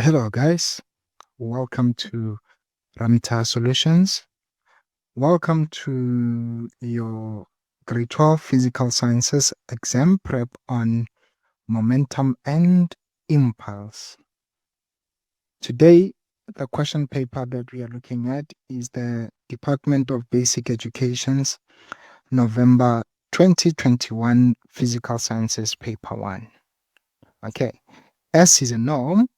Hello, guys. Welcome to Ramita Solutions. Welcome to your grade 12 physical sciences exam prep on momentum and impulse. Today, the question paper that we are looking at is the Department of Basic Education's November 2021 Physical Sciences Paper 1. Okay, as is a norm,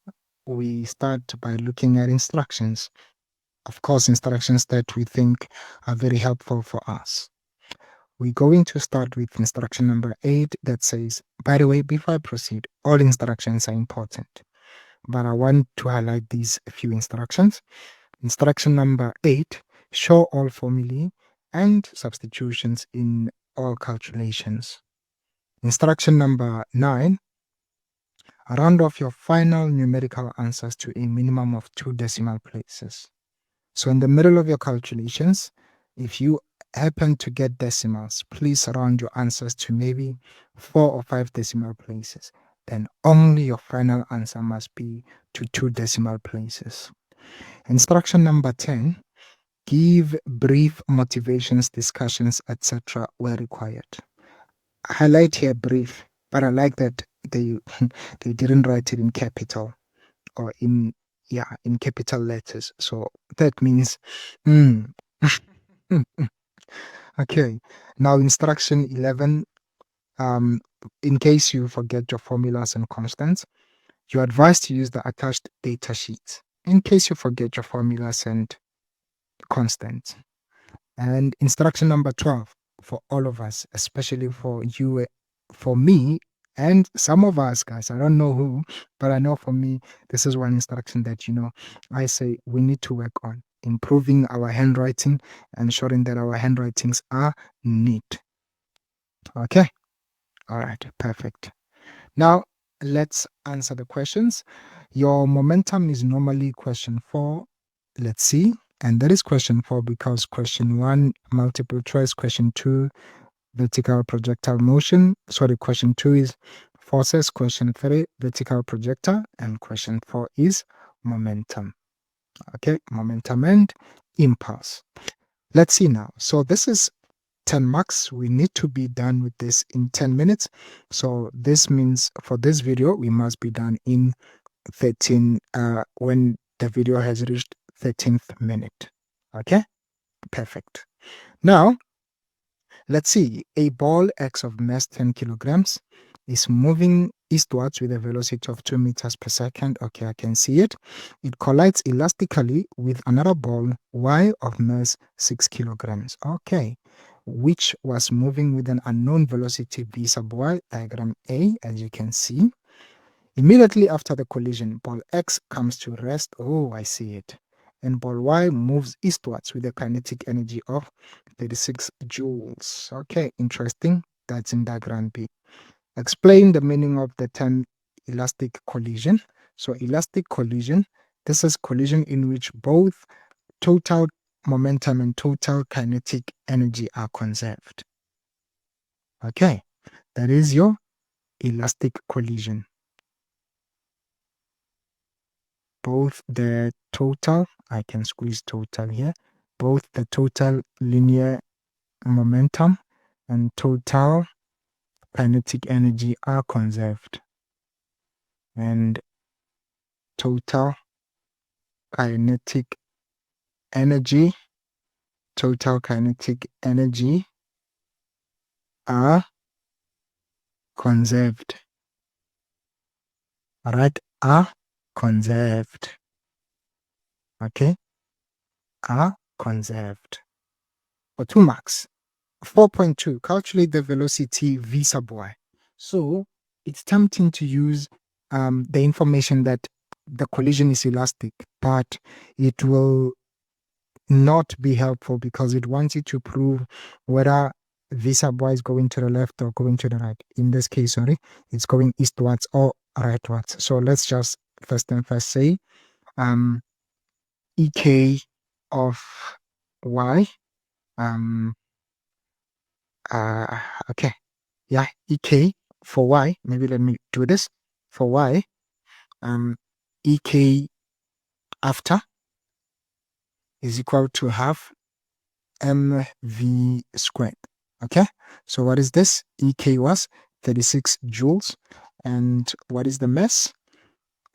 we start by looking at instructions. Of course, instructions that we think are very helpful for us. We're going to start with instruction number 8 that says, by the way, before I proceed, all instructions are important, but I want to highlight these few instructions. Instruction number 8, show all formulae and substitutions in all calculations. Instruction number 9, round off your final numerical answers to a minimum of 2 decimal places. So in the middle of your calculations, if you happen to get decimals, please round your answers to maybe 4 or 5 decimal places. Then only your final answer must be to 2 decimal places. Instruction number 10, give brief motivations, discussions, etc. where required. Highlight here brief, but I like that they they didn't write it in capital or in capital letters. So that means okay. Now instruction 11, in case you forget your formulas and constants, you're advised to use the attached data sheet in case you forget your formulas and constants. And instruction number 12, for all of us, especially for you, for me, and some of us, guys, I don't know who, but I know for me, this is one instruction that, I say we need to work on improving our handwriting, ensuring that our handwritings are neat. Okay. All right. Perfect. Now, let's answer the questions. Your momentum is normally question 4. Let's see. And that is question 4 because question 1, multiple choice, question 2, vertical projectile motion. Sorry, question 2 is forces, question 3, vertical projector, and question 4 is momentum. Okay, momentum and impulse. Let's see now. So this is 10 marks. We need to be done with this in 10 minutes. So this means for this video, we must be done in 13 when the video has reached 13th minute. Okay, perfect. Now let's see, a ball X of mass 10 kilograms is moving eastwards with a velocity of 2 meters per second. Okay, I can see it. It collides elastically with another ball Y of mass 6 kilograms. Okay, which was moving with an unknown velocity V sub Y, diagram A, as you can see. Immediately after the collision, ball X comes to rest. Oh, I see it. And ball Y moves eastwards with a kinetic energy of 36 joules. Okay, interesting. That's in diagram B. Explain the meaning of the term elastic collision. So elastic collision, this is collision in which both total momentum and total kinetic energy are conserved. Okay, that is your elastic collision. Both the total, I can squeeze total here, both the total linear momentum and total kinetic energy are conserved. And total kinetic energy, are conserved. All right, are conserved. Okay, are conserved. For 2 marks. 4.2, calculate the velocity V sub Y. So it's tempting to use the information that the collision is elastic, but it will not be helpful because it wants you to prove whether V sub Y is going to the left or going to the right. In this case, sorry, it's going eastwards or rightwards. So let's just first say EK of Y. Okay, EK for Y. Maybe let me do this for Y. ek after is equal to half mv squared. Okay, so what is this? Ek was 36 joules. And what is the mass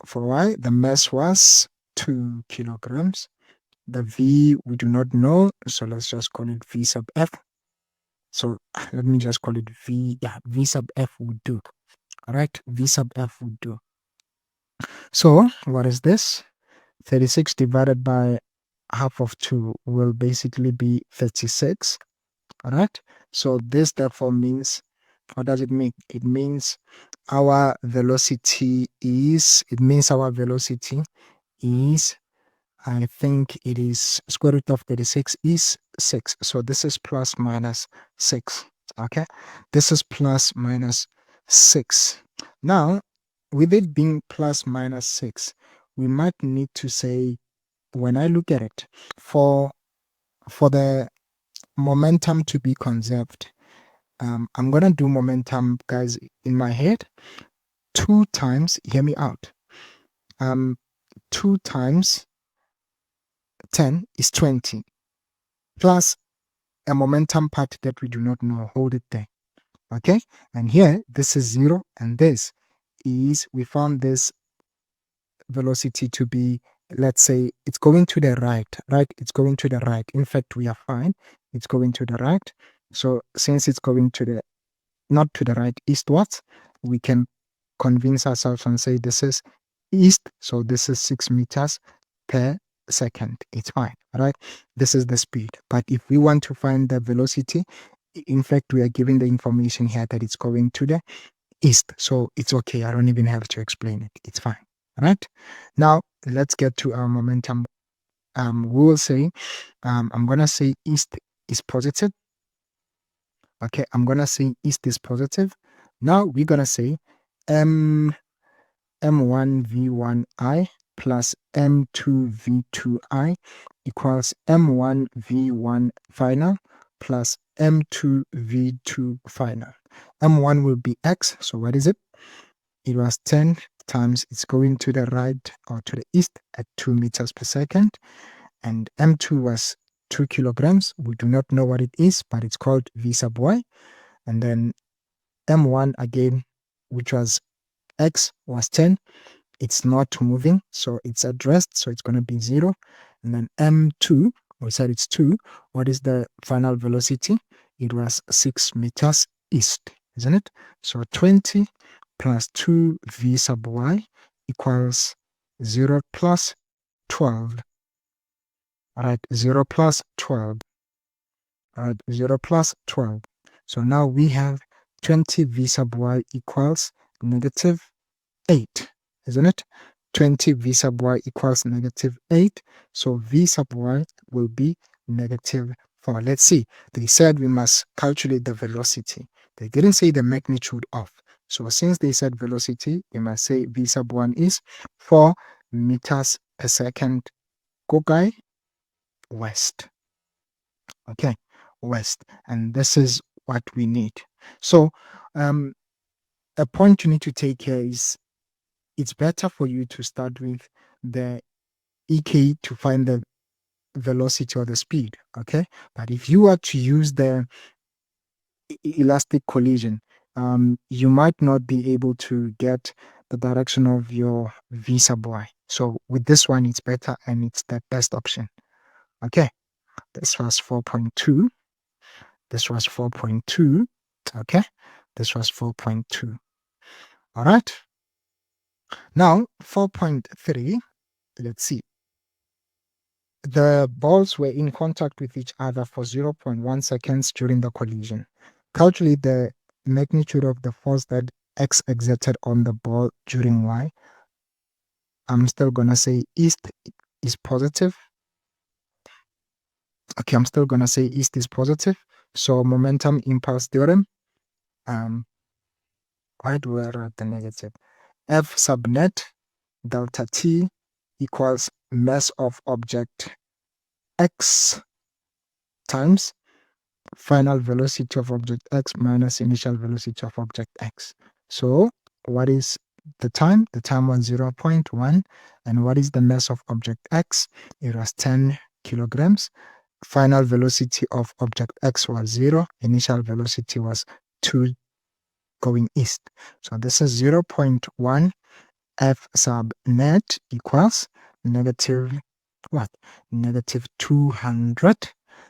for y? The mass was 2 kilograms. The v we do not know, so let's just call it v sub f. So let me just call it v. Yeah, v sub f would do. All right, v sub f would do. So what is this? 36 divided by half of 2 will basically be 36. All right, so this therefore means, what does it mean? It means our velocity is, I think it is square root of 36 is 6. So this is plus minus 6. Okay, this is plus minus 6. Now, with it being plus minus 6, we might need to say, when I look at it, for the momentum to be conserved, I'm gonna do momentum, guys, in my head. 2 times, hear me out. 2 times 10 is 20, plus a momentum part that we do not know. Hold it there. Okay, and here this is 0, and this is, we found this velocity to be, let's say it's going to the right, it's going to the right. In fact, we are fine, it's going to the right. So since it's going to the, not to the right, eastwards, we can convince ourselves and say this is east, so this is 6 meters per second. It's fine, right? This is the speed. But if we want to find the velocity, in fact, we are given the information here that it's going to the east, so it's okay. I don't even have to explain it. It's fine, right? Now let's get to our momentum. We will say, I'm gonna say east is positive. Okay, I'm gonna say east is positive. Now we're gonna say m1 v1i plus m2 v2i equals m1 v1 final plus m2 v2 final. M1 will be x, so what is it? It was 10 times, it's going to the right or to the east at 2 meters per second. And m2 was 2 kilograms. We do not know what it is, but it's called v sub y. And then m1 again, which was x, was 10. It's not moving, so it's at rest, so it's going to be 0. And then m2, we said it's 2. What is the final velocity? It was 6 meters east, isn't it? So 20 plus 2 v sub y equals 0 plus 12. All right, 0 plus 12. All right, 0 plus 12. So now we have 20 v sub y equals negative 8, isn't it? 20 v sub y equals negative 8. So v sub y will be negative 4. Let's see. They said we must calculate the velocity. They didn't say the magnitude of. So since they said velocity, we must say v sub 1 is 4 meters per second. Go guy, west. Okay, west. And this is what we need. So a point you need to take here is, it's better for you to start with the EK to find the velocity or the speed, okay? But if you are to use the elastic collision, you might not be able to get the direction of your V sub y. So with this one, it's better and it's the best option. Okay, this was 4.2. This was 4.2. Okay, this was 4.2. All right. Now 4.3. Let's see. The balls were in contact with each other for 0.1 seconds during the collision. Calculate the magnitude of the force that X exerted on the ball during Y. I'm still going to say east is positive. Okay, I'm still going to say east is positive. So momentum impulse theorem. Why do I write the negative? F sub net delta T equals mass of object X times final velocity of object X minus initial velocity of object X. So what is the time was 0.1. And what is the mass of object X? It was 10 kilograms. Final velocity of object X was 0. Initial velocity was 2 going east. So this is 0.1 F sub net equals negative what? Negative 200.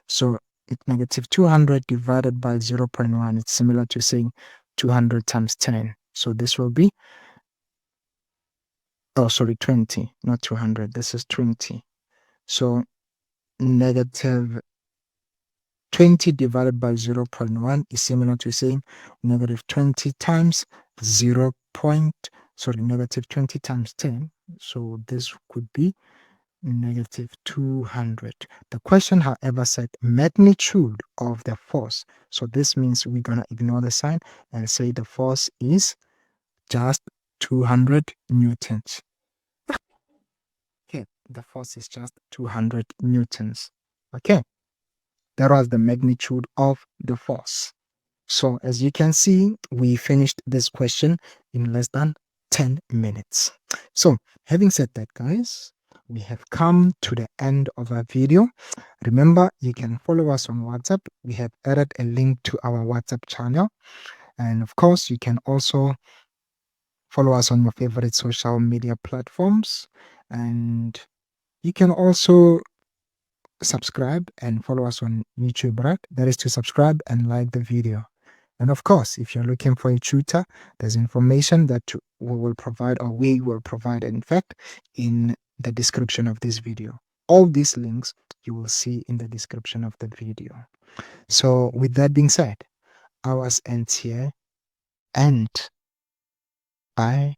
So it's negative 200 divided by 0.1. It's similar to saying 200 times 10. So this will be, oh, sorry, 20, not 200. This is 20. So negative 20 divided by 0.1 is similar to saying negative 20 times 0. Negative 20 times 10. So this could be negative 200. The question, however, said magnitude of the force. So this means we're going to ignore the sign and say the force is just 200 newtons. Okay, the force is just 200 newtons. Okay, that was the magnitude of the force. So as you can see, we finished this question in less than 10 minutes. So having said that, guys, we have come to the end of our video. Remember, you can follow us on WhatsApp. We have added a link to our WhatsApp channel. And of course, you can also follow us on your favorite social media platforms. And you can also subscribe and follow us on YouTube, right? That is to subscribe and like the video. And of course, if you're looking for a tutor, there's information that we will provide, in fact, in the description of this video. All these links you will see in the description of the video. So with that being said, ours ends here, and bye.